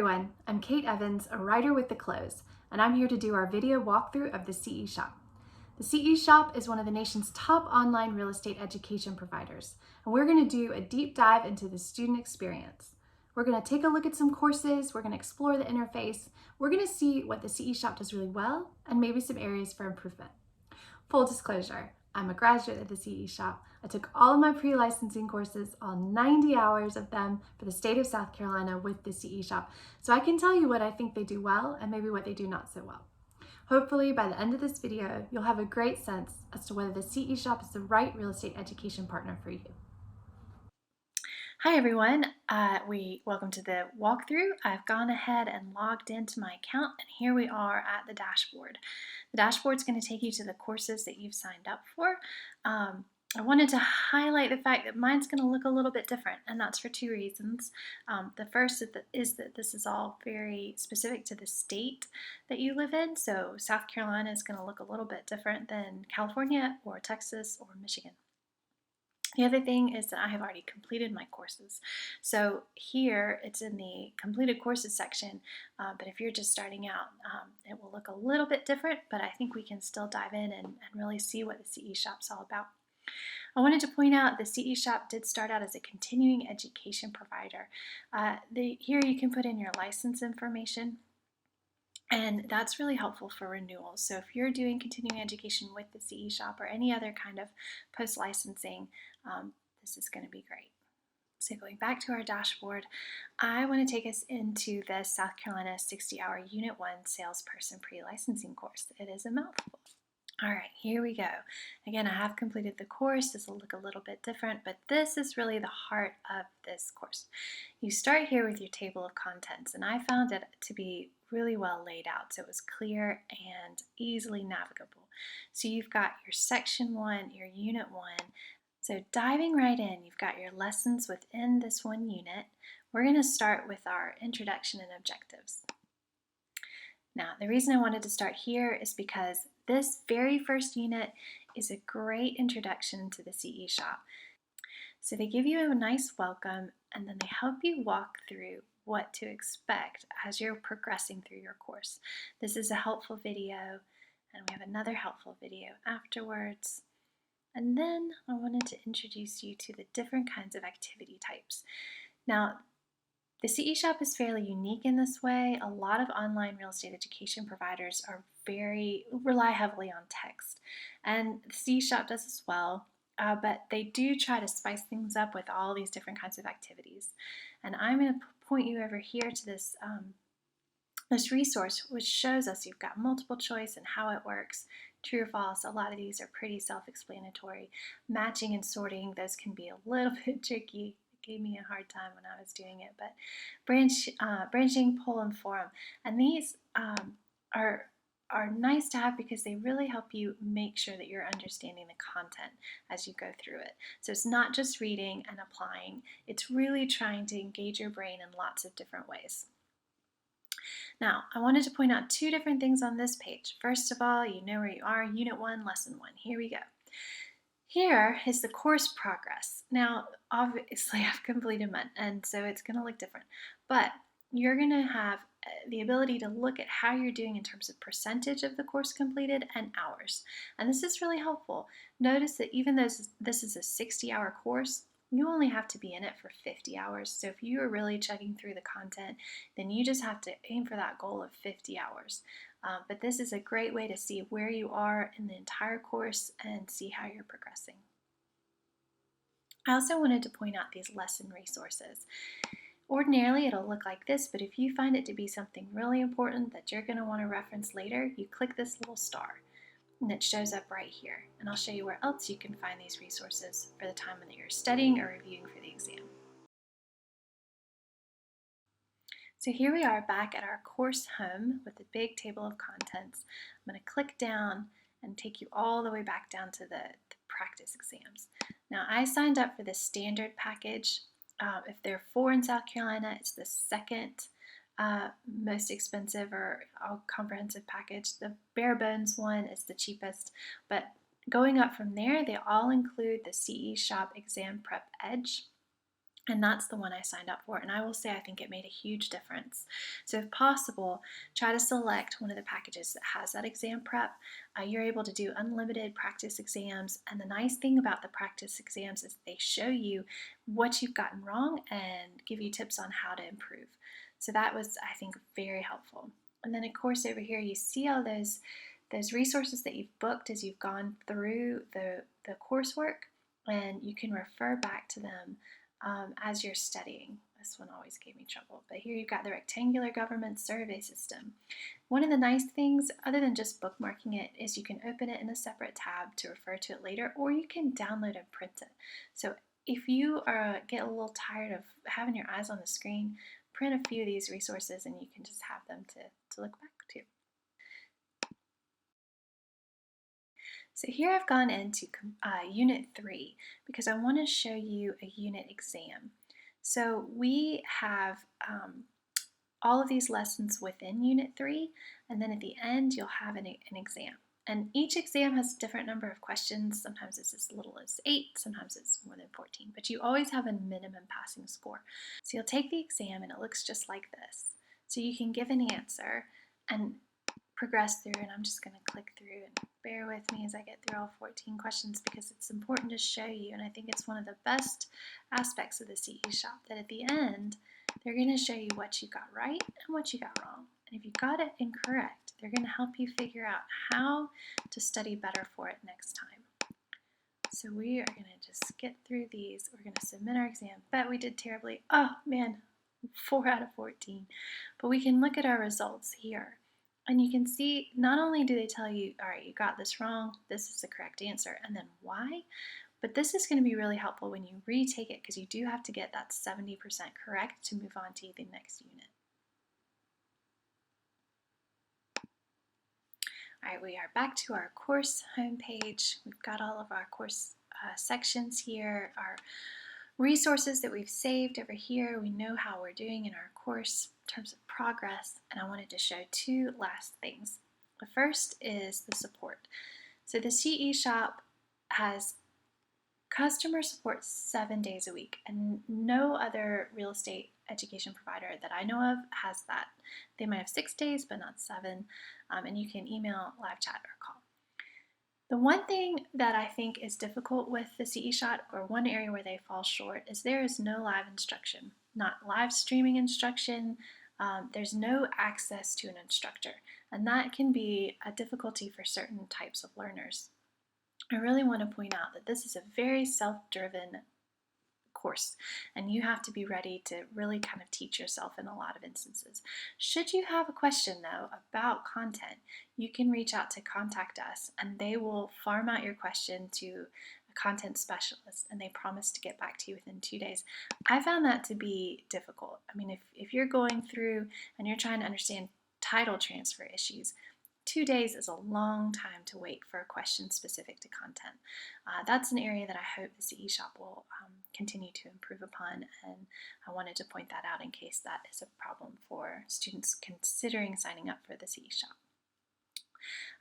everyone, I'm Kate Evans, a writer with The Close, and I'm here to do our video walkthrough of the CE Shop. The CE Shop is one of the nation's top online real estate education providers, and we're going to do a deep dive into the student experience. We're going to take a look at some courses, we're going to explore the interface, we're going to see what the CE Shop does really well, and maybe some areas for improvement. Full disclosure, I'm a graduate of the CE Shop. I took all of my pre-licensing courses, all 90 hours of them for the state of South Carolina with the CE Shop. So I can tell you what I think they do well and maybe what they do not so well. Hopefully by the end of this video, you'll have a great sense as to whether the CE Shop is the right real estate education partner for you. Hi everyone, welcome to the walkthrough. I've gone ahead and logged into my account, and here we are at the dashboard. The dashboard is going to take you to the courses that you've signed up for. I wanted to highlight the fact that mine's going to look a little bit different, and that's for two reasons. The first is that this is all very specific to the state that you live in, so South Carolina is going to look a little bit different than California or Texas or Michigan. The other thing is that I have already completed my courses. So here it's in the completed courses section, but if you're just starting out, it will look a little bit different, but I think we can still dive in and really see what the CE Shop's all about. I wanted to point out the CE Shop did start out as a continuing education provider. Here you can put in your license information, and that's really helpful for renewals. So if you're doing continuing education with the CE Shop or any other kind of post-licensing, this is going to be great. So going back to our dashboard, I want to take us into the South Carolina 60-hour Unit 1 Salesperson Pre-Licensing course. It is a mouthful. All right, here we go. Again, I have completed the course. This will look a little bit different, but this is really the heart of this course. You start here with your table of contents, and I found it to be really well laid out, so it was clear and easily navigable. So you've got your section 1, your unit 1. So diving right in, you've got your lessons within this one unit. We're going to start with our introduction and objectives. Now, the reason I wanted to start here is because this very first unit is a great introduction to the CE Shop. So they give you a nice welcome, and then they help you walk through what to expect as you're progressing through your course. This is a helpful video, and we have another helpful video afterwards. And then I wanted to introduce you to the different kinds of activity types. Now, the CE Shop is fairly unique in this way. A lot of online real estate education providers rely heavily on text, and the CE Shop does as well, but they do try to spice things up with all these different kinds of activities. And I'm going to point you over here to this resource, which shows us you've got multiple choice and how it works. True or false, a lot of these are pretty self-explanatory. Matching and sorting, those can be a little bit tricky. It gave me a hard time when I was doing it, but branching, pull, and form. And these are nice to have because they really help you make sure that you're understanding the content as you go through it. So it's not just reading and applying, it's really trying to engage your brain in lots of different ways. Now, I wanted to point out two different things on this page. First of all, you know where you are, Unit 1, Lesson 1. Here we go. Here is the course progress. Now, obviously, I've completed mine, and so it's going to look different. But you're going to have the ability to look at how you're doing in terms of percentage of the course completed and hours. And this is really helpful. Notice that even though this is a 60-hour course, you only have to be in it for 50 hours. So if you are really checking through the content, then you just have to aim for that goal of 50 hours. But this is a great way to see where you are in the entire course and see how you're progressing. I also wanted to point out these lesson resources. Ordinarily, it'll look like this, but if you find it to be something really important that you're going to want to reference later, you click this little star. And it shows up right here. And I'll show you where else you can find these resources for the time that you're studying or reviewing for the exam. So here we are back at our course home with the big table of contents. I'm going to click down and take you all the way back down to the practice exams. Now, I signed up for the standard package. If there are 4 in South Carolina, it's the second most expensive or comprehensive package. The bare bones one is the cheapest, but going up from there, they all include the CE Shop Exam Prep Edge. And that's the one I signed up for. And I will say I think it made a huge difference. So if possible, try to select one of the packages that has that exam prep. You're able to do unlimited practice exams. And the nice thing about the practice exams is they show you what you've gotten wrong and give you tips on how to improve. So that was, I think, very helpful. And then of course over here you see all those resources that you've booked as you've gone through the coursework, and you can refer back to them as you're studying. This one always gave me trouble, but here you've got the rectangular government survey system. One of the nice things, other than just bookmarking it, is you can open it in a separate tab to refer to it later, or you can download and print it. So if you get a little tired of having your eyes on the screen, print a few of these resources and you can just have them to look back to. So here I've gone into Unit 3 because I want to show you a unit exam. So we have all of these lessons within Unit 3, and then at the end you'll have an exam. And each exam has a different number of questions. Sometimes it's as little as 8, sometimes it's more than 14, but you always have a minimum passing score. So you'll take the exam and it looks just like this. So you can give an answer and progress through, and I'm just going to click through and bear with me as I get through all 14 questions because it's important to show you, and I think it's one of the best aspects of the CE shop, that at the end they're going to show you what you got right and what you got wrong. And if you got it incorrect, they're going to help you figure out how to study better for it next time. So we are going to just get through these. We're going to submit our exam. Bet we did terribly. Oh man, 4 out of 14. But we can look at our results here. And you can see, not only do they tell you, all right, you got this wrong, this is the correct answer, and then why, but this is going to be really helpful when you retake it because you do have to get that 70% correct to move on to the next unit. All right, we are back to our course homepage. We've got all of our course sections here, our resources that we've saved over here. We know how we're doing in our course in terms of progress, and I wanted to show 2 last things. The first is the support. So the CE shop has customer support 7 days a week, and no other real estate education provider that I know of has that. They might have 6 days, but not 7, and you can email, live chat, or call. The one thing that I think is difficult with the CE shot, or one area where they fall short, is there is no live instruction, not live streaming instruction. There's no access to an instructor, and that can be a difficulty for certain types of learners. I really want to point out that this is a very self-driven course, and you have to be ready to really kind of teach yourself in a lot of instances. Should you have a question though about content, you can reach out to Contact Us and they will farm out your question to a content specialist, and they promise to get back to you within 2 days. I found that to be difficult. I mean, if you're going through and you're trying to understand title transfer issues, 2 days is a long time to wait for a question specific to content. That's an area that I hope the CE shop will continue to improve upon, and I wanted to point that out in case that is a problem for students considering signing up for the CE shop.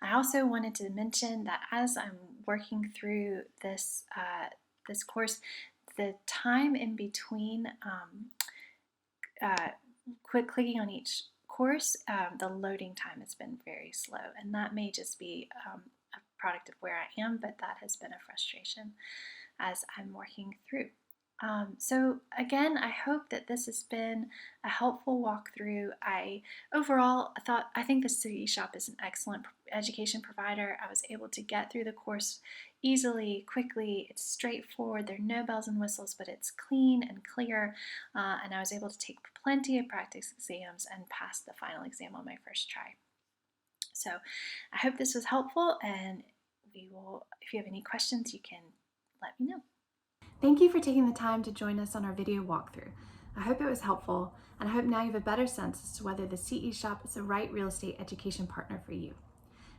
I also wanted to mention that as I'm working through this course, the time in between clicking on each course, the loading time has been very slow, and that may just be a product of where I am, but that has been a frustration as I'm working through. So again, I hope that this has been a helpful walkthrough. I think the CE shop is an excellent education provider. I was able to get through the course easily, quickly. It's straightforward. There are no bells and whistles, but it's clean and clear. And I was able to take plenty of practice exams and pass the final exam on my first try. So I hope this was helpful, and if you have any questions, you can let me know. Thank you for taking the time to join us on our video walkthrough. I hope it was helpful, and I hope now you have a better sense as to whether the CE shop is the right real estate education partner for you.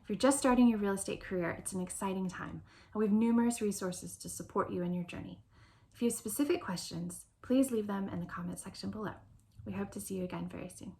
If you're just starting your real estate career, it's an exciting time, and we have numerous resources to support you in your journey. If you have specific questions, please leave them in the comment section below. We hope to see you again very soon.